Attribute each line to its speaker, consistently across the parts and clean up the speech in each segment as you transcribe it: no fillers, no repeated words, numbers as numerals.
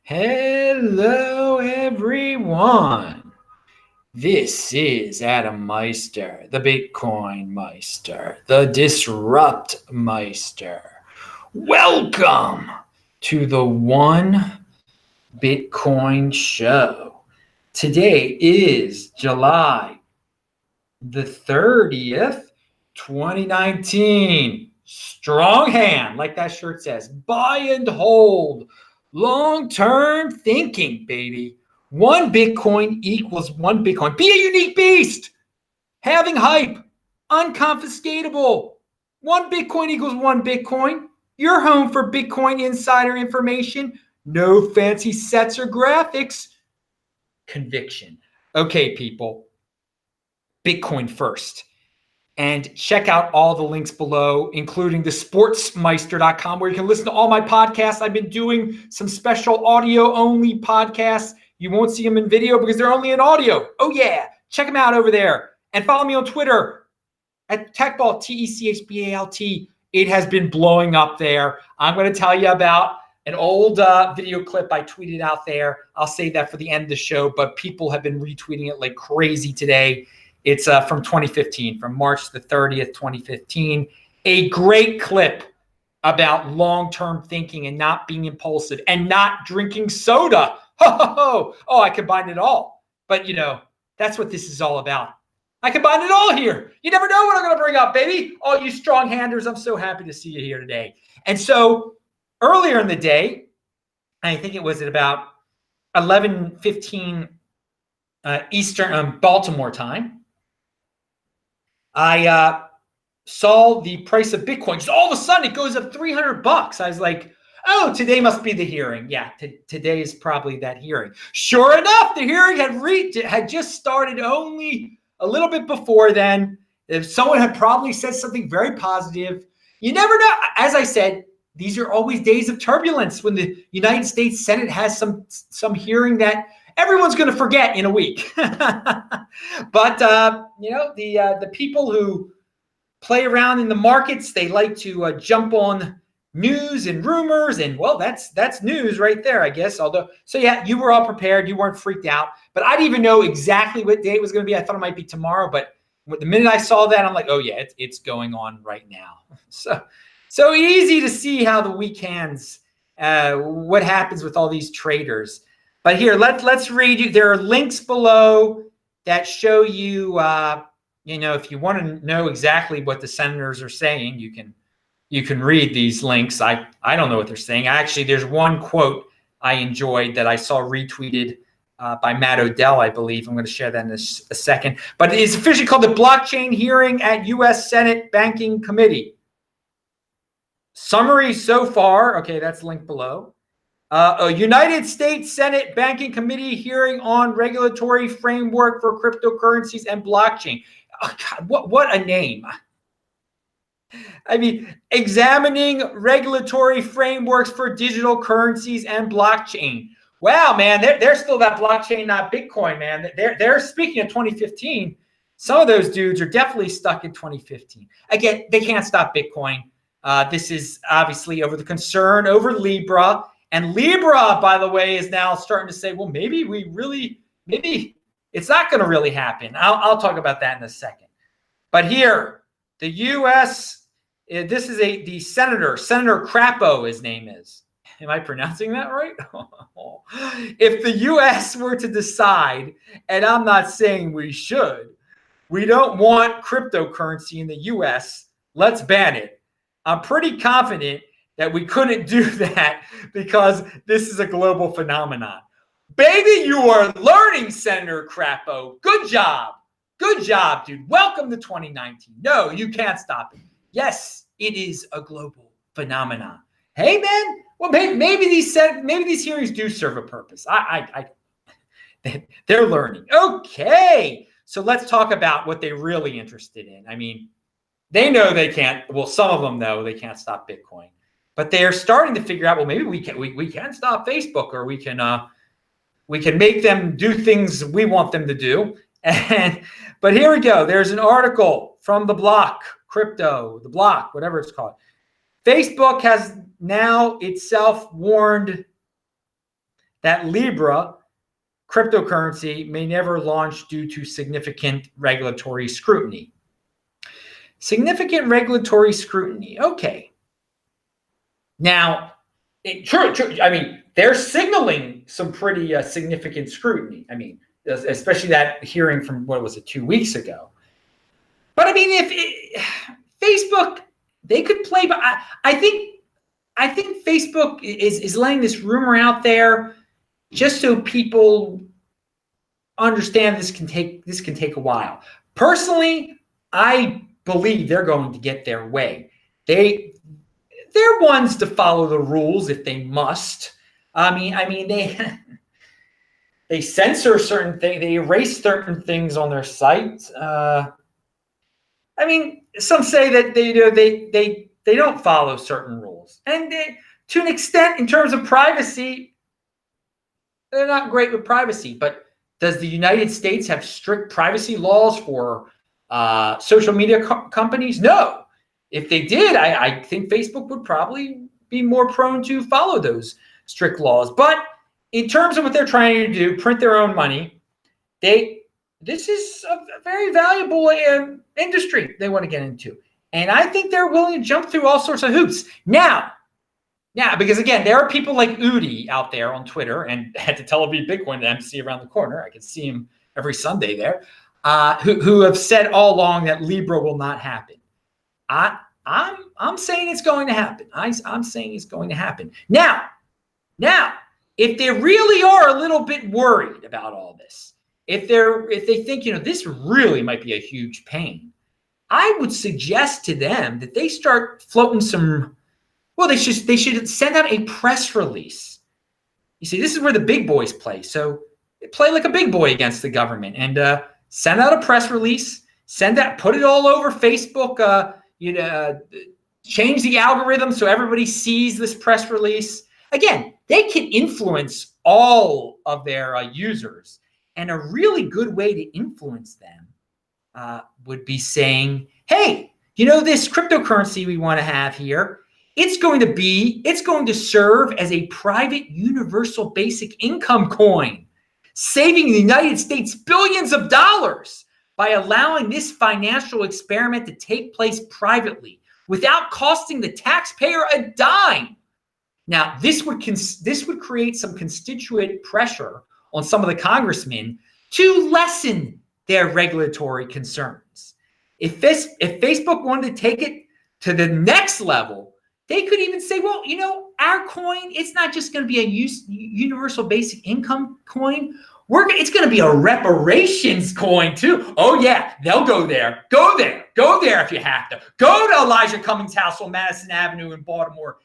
Speaker 1: Hello, everyone. This is Adam Meister, the Bitcoin Meister, the Disrupt Meister. Welcome to the One Bitcoin Show. Today is July the 30th, 2019. Strong hand, like that shirt says. Buy and hold. Long-term thinking, baby. One Bitcoin equals one Bitcoin. Be a unique beast. Having hype. Unconfiscatable. One Bitcoin equals one Bitcoin. Your home for Bitcoin insider information. No fancy sets or graphics. Conviction. Okay, people. Bitcoin first. And check out all the links below, including the sportsmeister.com, where you can listen to all my podcasts. I've been doing some special audio-only podcasts. You won't see them in video because they're only in audio. Oh, yeah. Check them out over there. And follow me on Twitter at TechBalt, TechBalt. It has been blowing up there. I'm going to tell you about an old video clip I tweeted out there. I'll save that for the end of the show, but people have been retweeting it like crazy today. It's from 2015, from March the 30th, 2015. A great clip about long-term thinking and not being impulsive and not drinking soda. Oh, I combined it all. But, that's what this is all about. I combined it all here. You never know what I'm going to bring up, baby. All you strong handers, I'm so happy to see you here today. And so earlier in the day, I think it was at about 11:15 Eastern Baltimore time, I saw the price of Bitcoin. Just all of a sudden, it goes up $300. I was like, oh, today must be the hearing. Yeah, today is probably that hearing. Sure enough, the hearing had just started only a little bit before then. If someone had probably said something very positive, you never know. As I said, these are always days of turbulence when the United States Senate has some hearing that everyone's going to forget in a week. But, the people who play around in the markets, they like to jump on news and rumors. And, well, that's news right there, I guess. So, yeah, you were all prepared. You weren't freaked out. But I didn't even know exactly what day it was going to be. I thought it might be tomorrow. But the minute I saw that, I'm like, oh, yeah, it's going on right now. So easy to see how the week ends, what happens with all these traders. But here, let's read you. There are links below that show you, if you want to know exactly what the senators are saying, you can read these links. I don't know what they're saying. Actually, there's one quote I enjoyed that I saw retweeted by Matt Odell, I believe. I'm going to share that in a second. But it's officially called the Blockchain Hearing at U.S. Senate Banking Committee. Summary so far. Okay, that's linked below. A United States Senate Banking Committee hearing on regulatory framework for cryptocurrencies and blockchain. Oh, God, what a name. I mean, examining regulatory frameworks for digital currencies and blockchain. Wow, man, they're still that blockchain, not Bitcoin, man. They're speaking of 2015. Some of those dudes are definitely stuck in 2015. Again, they can't stop Bitcoin. This is obviously over the concern over Libra. And Libra, by the way, is now starting to say, well, maybe it's not going to really happen. I'll talk about that in a second. But here, the U.S., this is the Senator Crapo, his name is. Am I pronouncing that right? If the U.S. were to decide, and I'm not saying we should, we don't want cryptocurrency in the U.S., let's ban it. I'm pretty confident that we couldn't do that because this is a global phenomenon. Baby, you are learning, Senator Crapo. Good job. Good job, dude. Welcome to 2019. No, you can't stop it. Yes, it is a global phenomenon. Hey, man. Well, maybe these hearings do serve a purpose. They're learning. Okay. So let's talk about what they're really interested in. I mean, they know they can't. Well, some of them know they can't stop Bitcoin. But they're starting to figure out, well, maybe we can stop Facebook, or we can make them do things we want them to do. But here we go. There's an article from the Block, the Block, whatever it's called. Facebook has now itself warned that Libra cryptocurrency may never launch due to significant regulatory scrutiny. Significant regulatory scrutiny. Okay. Now, true. I mean, they're signaling some pretty significant scrutiny. I mean, especially that hearing from, what was it, 2 weeks ago. But I mean, Facebook, they could play, but I think Facebook is letting this rumor out there just so people understand this can take a while. Personally, I believe they're going to get their way. They're ones to follow the rules if they must. I mean they censor certain things, they erase certain things on their site. I mean, some say that they don't follow certain rules, and to an extent, in terms of privacy, they're not great with privacy. But does the United States have strict privacy laws for social media companies? No. If they did, I think Facebook would probably be more prone to follow those strict laws. But in terms of what they're trying to do, print their own money, this is a very valuable industry they want to get into. And I think they're willing to jump through all sorts of hoops. Now, because again, there are people like Udi out there on Twitter and at the Tel Aviv Bitcoin embassy around the corner. I can see him every Sunday there, who have said all along that Libra will not happen. I'm saying it's going to happen. I'm saying it's going to happen. Now, if they really are a little bit worried about all this, if they think, this really might be a huge pain, I would suggest to them that they start floating some. Well, they should send out a press release. You see, this is where the big boys play. So they play like a big boy against the government, and send out a press release. Put it all over Facebook. Change the algorithm so everybody sees this press release. Again, they can influence all of their users, and a really good way to influence them would be saying, "Hey, this cryptocurrency we want to have here? It's going to serve as a private universal basic income coin, saving the United States billions of dollars by allowing this financial experiment to take place privately without costing the taxpayer a dime." Now, this would create some constituent pressure on some of the congressmen to lessen their regulatory concerns. If Facebook wanted to take it to the next level, they could even say, well, our coin, it's not just going to be a universal basic income coin. It's going to be a reparations coin too. Oh yeah, they'll go there. Go there if you have to. Go to Elijah Cummings' house on Madison Avenue in Baltimore.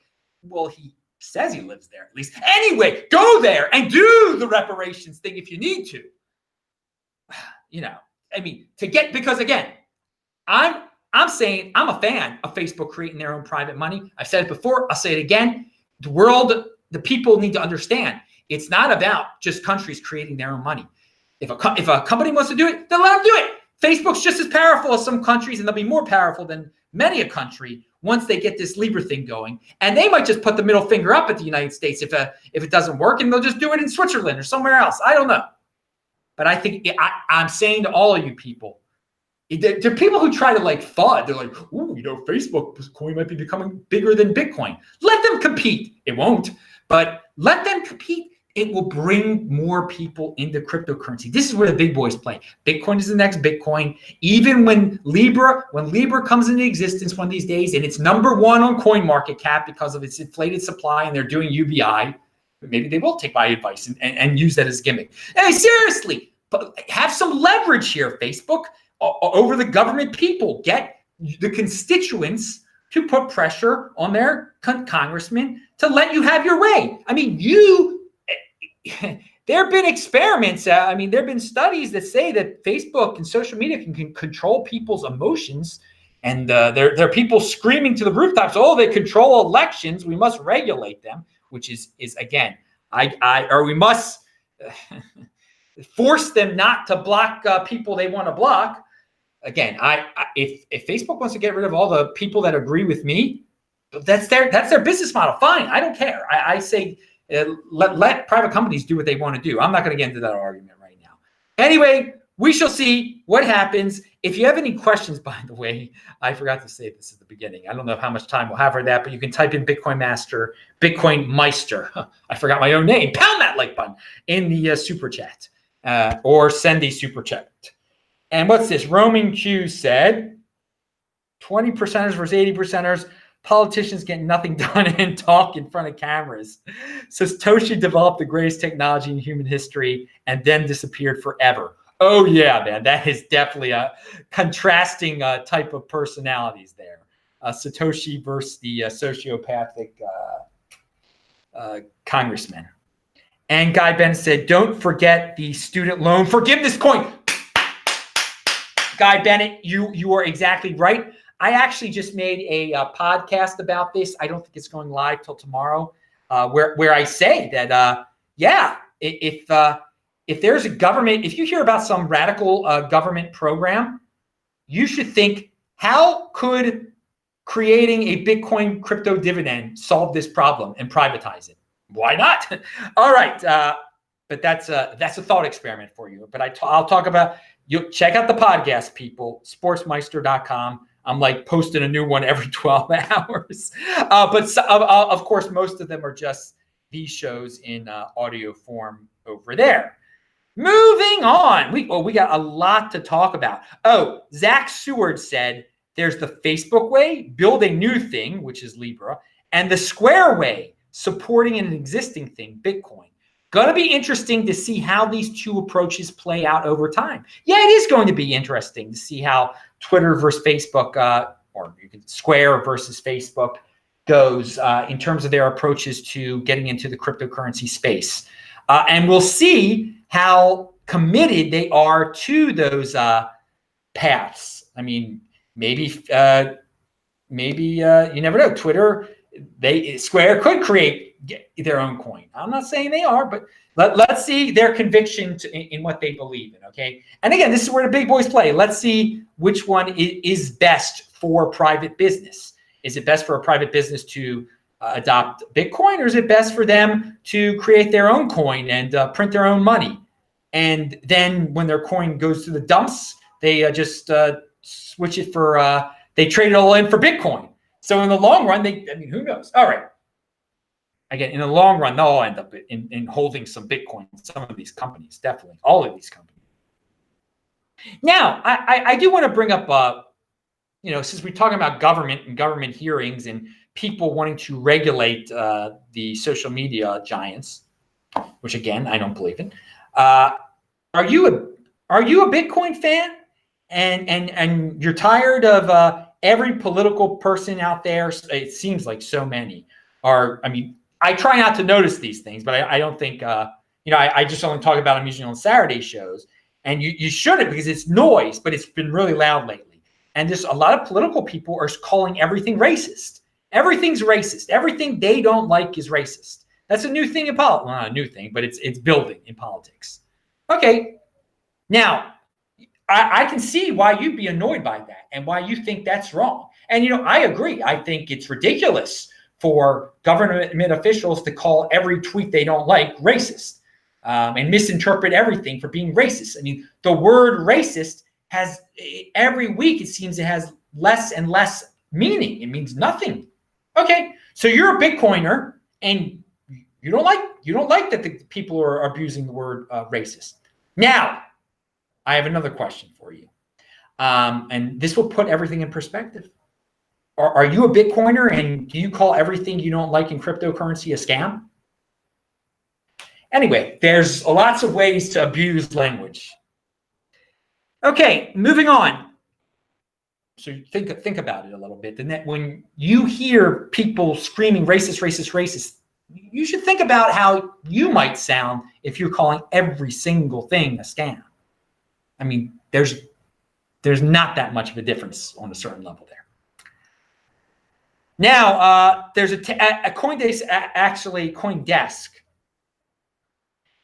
Speaker 1: Well, he says he lives there at least. Anyway, go there and do the reparations thing if you need to. Because again, I'm saying I'm a fan of Facebook creating their own private money. I've said it before. I'll say it again. The people need to understand. It's not about just countries creating their own money. If a company wants to do it, then let them do it. Facebook's just as powerful as some countries, and they'll be more powerful than many a country once they get this Libra thing going. And they might just put the middle finger up at the United States if it doesn't work, and they'll just do it in Switzerland or somewhere else. I don't know. But I think I'm saying to all of you people, there are people who try to FUD. They're like, Facebook coin might be becoming bigger than Bitcoin. Let them compete. It won't, but let them compete. It will bring more people into cryptocurrency. This is where the big boys play. Bitcoin is the next Bitcoin. Even when Libra comes into existence one of these days, and it's number one on CoinMarketCap because of its inflated supply, and they're doing UBI, maybe they will take my advice and use that as a gimmick. Hey, seriously, have some leverage here, Facebook, over the government people. Get the constituents to put pressure on their congressmen to let you have your way. I mean, there have been experiments. There have been studies that say that Facebook and social media can control people's emotions. And there are people screaming to the rooftops, "Oh, they control elections. We must regulate them," which is again, we must force them not to block people they want to block. Again, if Facebook wants to get rid of all the people that agree with me, that's their business model. Fine, I don't care. I say Let private companies do what they want to do. I'm not going to get into that argument right now. Anyway, we shall see what happens. If you have any questions, by the way, I forgot to say this at the beginning. I don't know how much time we'll have for that, but you can type in Bitcoin Master, Bitcoin Meister. I forgot my own name. Pound that like button in the super chat or send a super chat. And what's this? Roaming Q said 20 percenters versus 80 percenters. Politicians get nothing done and talk in front of cameras. Satoshi developed the greatest technology in human history and then disappeared forever. Oh, yeah, man. That is definitely a contrasting type of personalities there. Satoshi versus the sociopathic congressman. And Guy Bennett said, don't forget the student loan forgiveness coin. Guy Bennett, you are exactly right. I actually just made a podcast about this. I don't think it's going live till tomorrow, where I say that, if there's a government, if you hear about some radical government program, you should think, how could creating a Bitcoin crypto dividend solve this problem and privatize it? Why not? All right. But that's a thought experiment for you. But I'll talk about, you check out the podcast, people, sportsmeister.com. I'm like posting a new one every 12 hours. But of course, most of them are just these shows in audio form over there. Moving on. We got a lot to talk about. Oh, Zach Seward said there's the Facebook way, build a new thing, which is Libra, and the Square way, supporting an existing thing, Bitcoin. Going to be interesting to see how these two approaches play out over time. Yeah, it is going to be interesting to see how Twitter versus Facebook, or you can Square versus Facebook goes in terms of their approaches to getting into the cryptocurrency space. And we'll see how committed they are to those paths. I mean, maybe you never know. Twitter, Square could create their own coin. I'm not saying they are, but let's see their conviction in what they believe in, okay? And again, this is where the big boys play. Let's see which one is best for private business. Is it best for a private business to adopt Bitcoin, or is it best for them to create their own coin and print their own money? And then when their coin goes to the dumps, they just switch it for, they trade it all in for Bitcoin. So in the long run, who knows? All right. Again, in the long run, they'll all end up in holding some Bitcoin. Some of these companies, definitely, all of these companies. Now, I do want to bring up, since we're talking about government and government hearings and people wanting to regulate the social media giants, which again I don't believe in. Are you a Bitcoin fan? And you're tired of every political person out there? It seems like so many are. I mean, I try not to notice these things, but I don't think, I just only talk about them usually on Saturday shows. And you shouldn't, because it's noise, but it's been really loud lately. And there's a lot of political people are calling everything racist. Everything's racist. Everything they don't like is racist. That's a new thing in politics. Well, not a new thing, but it's building in politics. Okay. Now, I can see why you'd be annoyed by that and why you think that's wrong. And, I agree. I think it's ridiculous for government officials to call every tweet they don't like racist and misinterpret everything for being racist. I mean, the word racist has, every week it seems it has less and less meaning. It means nothing. Okay, so you're a Bitcoiner and you don't like that the people are abusing the word racist. Now, I have another question for you, and this will put everything in perspective. Are you a Bitcoiner, and do you call everything you don't like in cryptocurrency a scam? Anyway, there's lots of ways to abuse language. Okay, moving on. So think about it a little bit. When you hear people screaming racist, racist, racist, you should think about how you might sound if you're calling every single thing a scam. I mean, there's not that much of a difference on a certain level there. Now, there's a CoinDesk, actually CoinDesk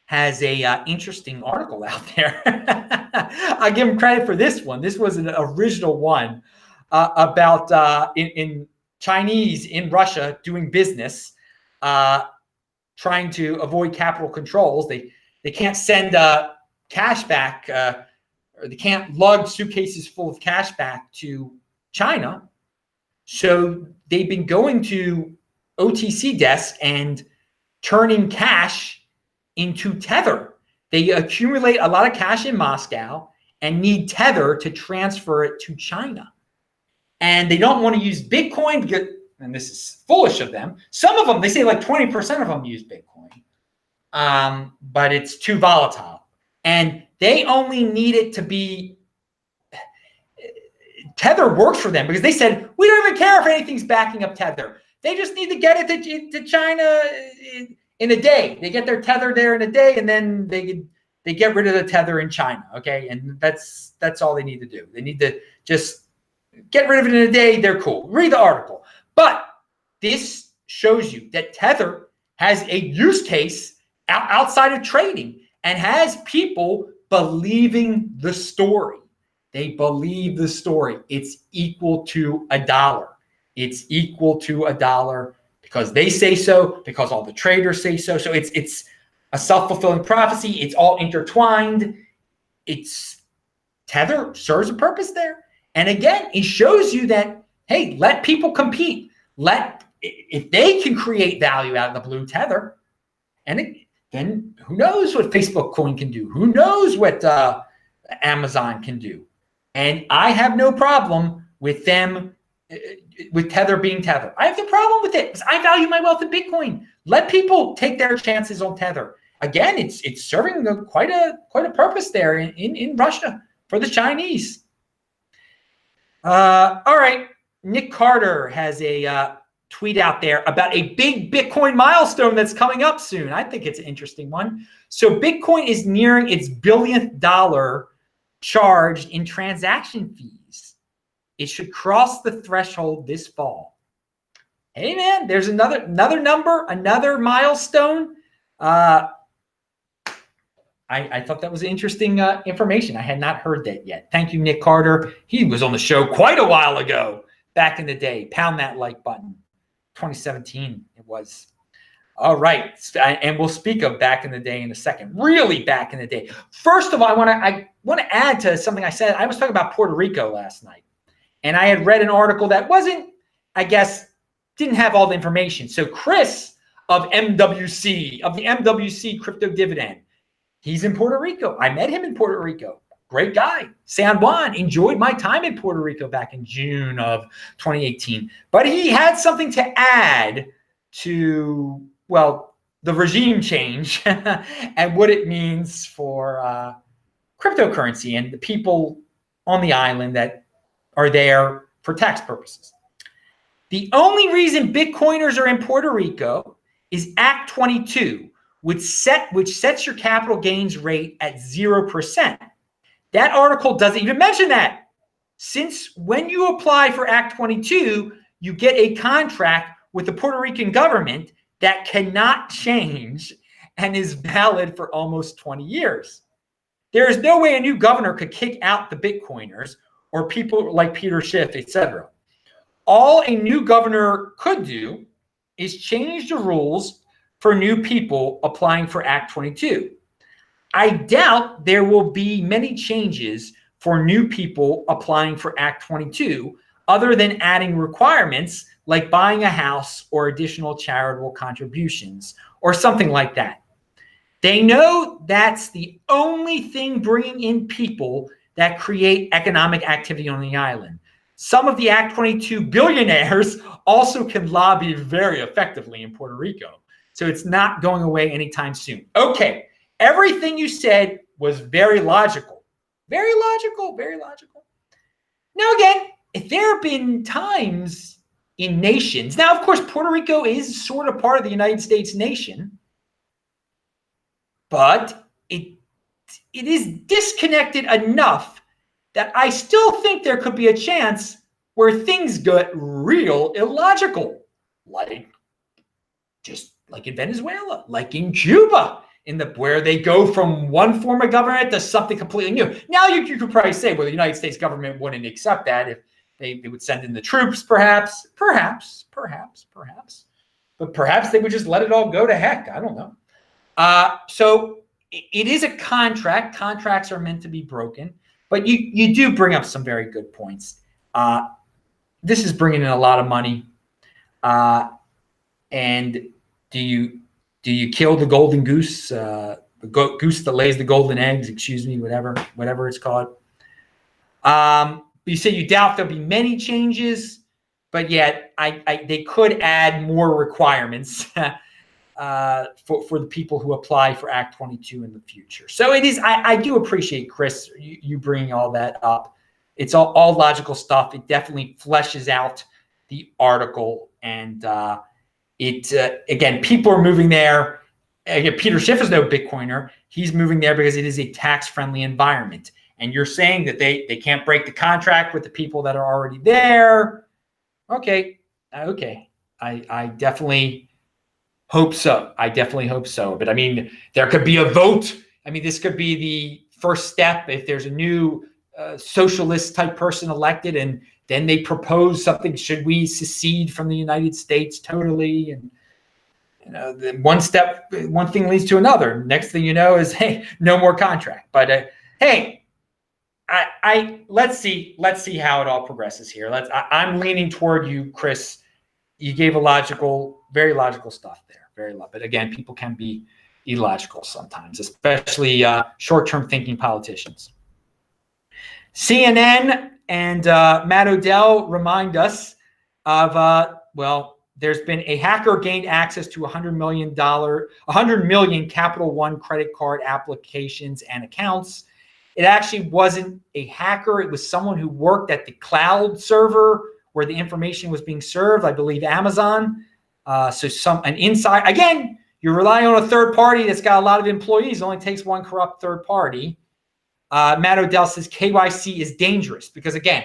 Speaker 1: has a interesting article out there. I give them credit for this one. This was an original one about in Chinese in Russia doing business, trying to avoid capital controls. They can't send cash back, or they can't lug suitcases full of cash back to China. So they've been going to OTC desks and turning cash into Tether. They accumulate a lot of cash in Moscow and need Tether to transfer it to China. And they don't want to use Bitcoin because, and this is foolish of them, some of them, they say like 20% of them use Bitcoin, but it's too volatile. And they only need it to be, Tether works for them because they said, we don't even care if anything's backing up Tether. They just need to get it to China in a day. They get their Tether there in a day, and then they get rid of the Tether in China, okay? And that's all they need to do. They need to just get rid of it in a day. They're cool. Read the article. But this shows you that Tether has a use case outside of trading and has people believing the story. They believe the story. It's equal to $1. It's equal to $1 because they say so, because all the traders say so. So it's a self-fulfilling prophecy. It's all intertwined. It's Tether serves a purpose there. And again, it shows you that, hey, let people compete. If they can create value out of the blue, Tether, then who knows what Facebook coin can do? Who knows what Amazon can do? And I have no problem with them, with Tether being Tether. I have no problem with it because I value my wealth in Bitcoin. Let people take their chances on Tether. Again, it's serving quite a purpose there in Russia for the Chinese. All right, Nick Carter has a tweet out there about a big Bitcoin milestone that's coming up soon. I think it's an interesting one. So Bitcoin is nearing its billionth dollar charged in transaction fees. It should cross the threshold this fall. Hey man, there's another number, another milestone. I thought that was interesting information. I had not heard that yet. Thank you, Nick Carter. He was on the show quite a while ago, back in the day. Pound that like button. 2017 it was. All right, and we'll speak of back in the day in a second. Really back in the day. First of all, I want to add to something I said. I was talking about Puerto Rico last night, and I had read an article that wasn't, I guess, didn't have all the information. So Chris of the MWC Crypto Dividend, he's in Puerto Rico. I met him in Puerto Rico. Great guy. San Juan. Enjoyed my time in Puerto Rico back in June of 2018. But he had something to add to, well, the regime change and what it means for cryptocurrency and the people on the island that are there for tax purposes. The only reason Bitcoiners are in Puerto Rico is Act 22, which sets your capital gains rate at 0%. That article doesn't even mention that. Since when you apply for Act 22, you get a contract with the Puerto Rican government that cannot change and is valid for almost 20 years. There is no way a new governor could kick out the Bitcoiners or people like Peter Schiff, etc. All a new governor could do is change the rules for new people applying for Act 22. I doubt there will be many changes for new people applying for Act 22 other than adding requirements like buying a house or additional charitable contributions or something like that. They know that's the only thing bringing in people that create economic activity on the island. Some of the Act 22 billionaires also can lobby very effectively in Puerto Rico. So it's not going away anytime soon. Okay, everything you said was very logical. Very logical, very logical. Now again, if there have been times in nations, now of course Puerto Rico is sort of part of the United States nation, but it is disconnected enough that I still think there could be a chance where things get real illogical, just like in Venezuela, like in Cuba, where they go from one form of government to something completely new. Now you could probably say, well, the United States government wouldn't accept that if they would send in the troops, perhaps. But but perhaps they would just let it all go to heck. I don't know. So it is a contract. Contracts are meant to be broken, but you do bring up some very good points. This is bringing in a lot of money. And do you kill the golden goose, the goose that lays the golden eggs? Excuse me, whatever it's called. You say you doubt there'll be many changes, but yet they could add more requirements for the people who apply for Act 22 in the future. So it is. I do appreciate, Chris, you bringing all that up. It's all logical stuff. It definitely fleshes out the article, and again, people are moving there. Again, Peter Schiff is no Bitcoiner. He's moving there because it is a tax-friendly environment. And you're saying that they can't break the contract with the people that are already there. Okay. I definitely hope so. But I mean, there could be a vote. I mean, this could be the first step if there's a new socialist type person elected, and then they propose something. Should we secede from the United States totally? And then one thing leads to another. Next thing you know is, hey, no more contract. But hey. Let's see how it all progresses here. I'm leaning toward you, Chris. You gave very logical stuff there. But again, people can be illogical sometimes, especially short-term thinking politicians. CNN and Matt Odell remind us of there's been a hacker gained access to $100 million Capital One credit card applications and accounts. It actually wasn't a hacker. It was someone who worked at the cloud server where the information was being served, I believe Amazon. So an inside, again, you're relying on a third party that's got a lot of employees. It only takes one corrupt third party. Matt Odell says KYC is dangerous because, again,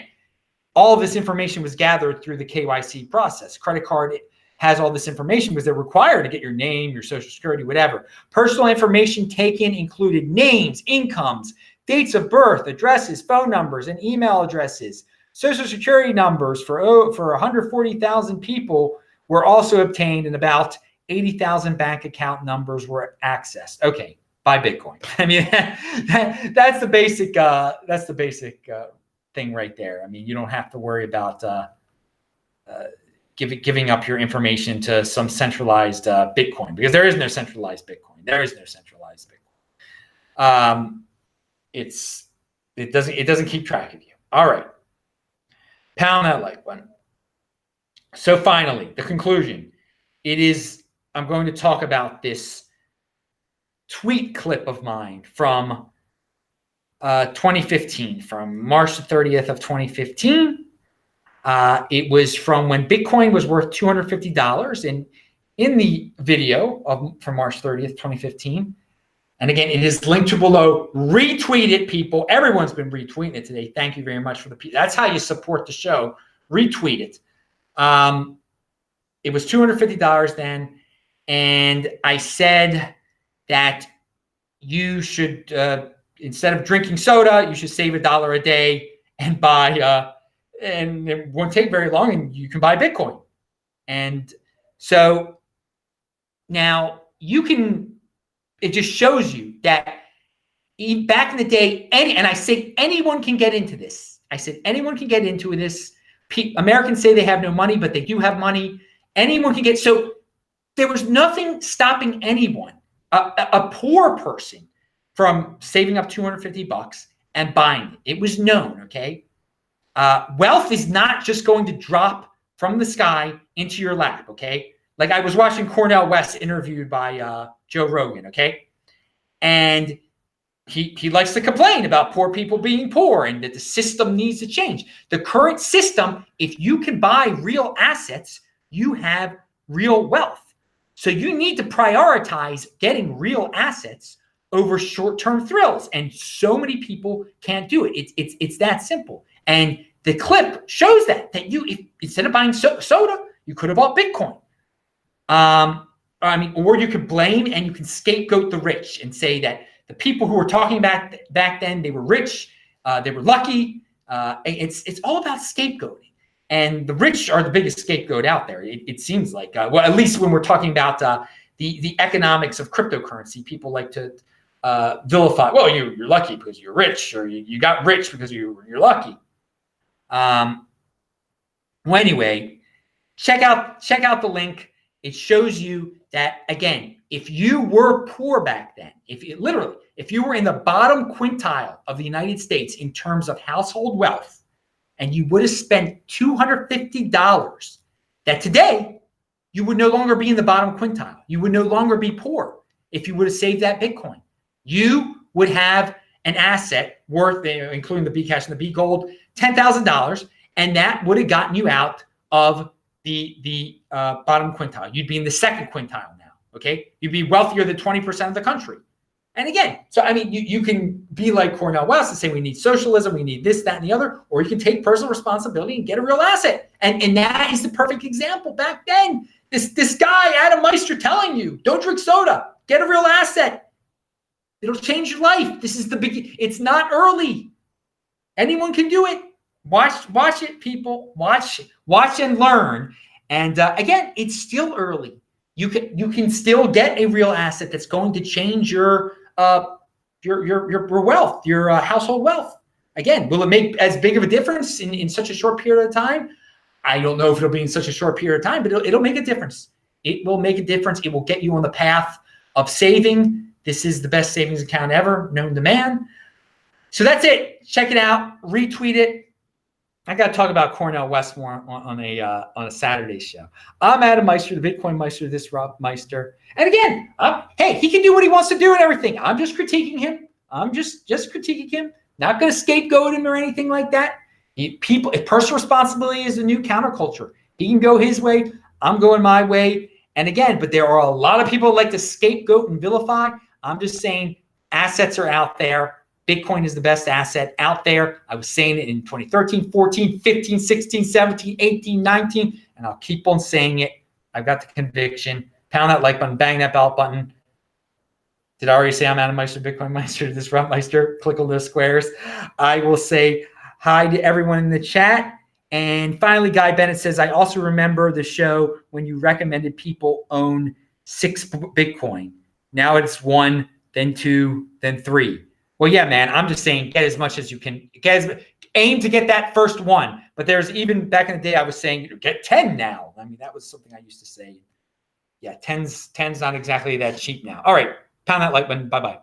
Speaker 1: all of this information was gathered through the KYC process. Credit card has all this information because they're required to get your name, your social security, whatever. Personal information taken included names, incomes, dates of birth, addresses, phone numbers, and email addresses. Social security numbers for 140,000 people were also obtained, and about 80,000 bank account numbers were accessed. Okay, buy Bitcoin. I mean, that's the basic. That's the basic thing right there. I mean, you don't have to worry about giving up your information to some centralized Bitcoin, because there is no centralized Bitcoin. It doesn't keep track of you. All right. Pound that like button. So finally, the conclusion. I'm going to talk about this tweet clip of mine from 2015, from March the 30th of 2015. It was from when Bitcoin was worth $250. And in the video from March 30th, 2015, and again, it is linked to below. Retweet it, people. Everyone's been retweeting it today. Thank you very much for that's how you support the show. Retweet it. It was $250 then. And I said that you should, instead of drinking soda, you should save $1 a day and buy, and it won't take very long and you can buy Bitcoin. And so now it just shows you that back in the day, and I say anyone can get into this. I said anyone can get into this. Americans say they have no money, but they do have money. Anyone can get. So there was nothing stopping anyone, a poor person, from saving up $250 and buying it. It was known, okay? Wealth is not just going to drop from the sky into your lap, okay? Like I was watching Cornel West interviewed by Joe Rogan, okay? And he likes to complain about poor people being poor and that the system needs to change. The current system, if you can buy real assets, you have real wealth. So you need to prioritize getting real assets over short-term thrills. And so many people can't do it. It's that simple. And the clip shows that instead of buying soda, you could have bought Bitcoin. Or you could blame and you can scapegoat the rich and say that the people who were talking back then, they were rich, they were lucky. It's all about scapegoating. And the rich are the biggest scapegoat out there. It seems like, well, at least when we're talking about the economics of cryptocurrency, people like to vilify. Well, you're lucky because you're rich, or you got rich because you're lucky. Well, anyway, check out the link. It shows you that, again, if you were poor back then, if you were in the bottom quintile of the United States in terms of household wealth, and you would have spent $250, that today you would no longer be in the bottom quintile. You would no longer be poor if you would have saved that Bitcoin. You would have an asset worth, including the B cash and the B gold, $10,000, and that would have gotten you out of the bottom quintile. You'd be in the second quintile now. Okay, you'd be wealthier than 20% of the country. And again, so I mean, you can be like Cornel West and say we need socialism, we need this, that, and the other, or you can take personal responsibility and get a real asset. And that is the perfect example back then. This guy, Adam Meister, telling you, don't drink soda, get a real asset. It'll change your life. This is the big, it's not early. Anyone can do it. Watch it, people. Watch and learn. And again, it's still early. You can still get a real asset that's going to change your wealth, your household wealth. Again, will it make as big of a difference in such a short period of time? I don't know if it'll be in such a short period of time, but it'll make a difference. It will make a difference. It will get you on the path of saving. This is the best savings account ever known to man. So that's it. Check it out. Retweet it. I got to talk about Cornel West more on a Saturday show. I'm Adam Meister, the Bitcoin Meister, this Rob Meister. And again, hey, he can do what he wants to do and everything. I'm just critiquing him. I'm just critiquing him. Not going to scapegoat him or anything like that. If personal responsibility is the new counterculture, he can go his way. I'm going my way. And again, but there are a lot of people who like to scapegoat and vilify. I'm just saying assets are out there. Bitcoin is the best asset out there. I was saying it in 2013, 14, 15, 16, 17, 18, 19, and I'll keep on saying it. I've got the conviction. Pound that like button, bang that bell button. Did I already say I'm Adam Meister, Bitcoin Meister, this Rob Meister? Click on those squares. I will say hi to everyone in the chat. And finally, Guy Bennett says, I also remember the show when you recommended people own 6 Bitcoin. Now it's 1, then 2, then 3. Well, yeah, man, I'm just saying get as much as you can. Aim to get that first 1. But there's even back in the day, I was saying get 10 now. I mean, that was something I used to say. Yeah, 10's not exactly that cheap now. All right, pound that like button. Bye-bye.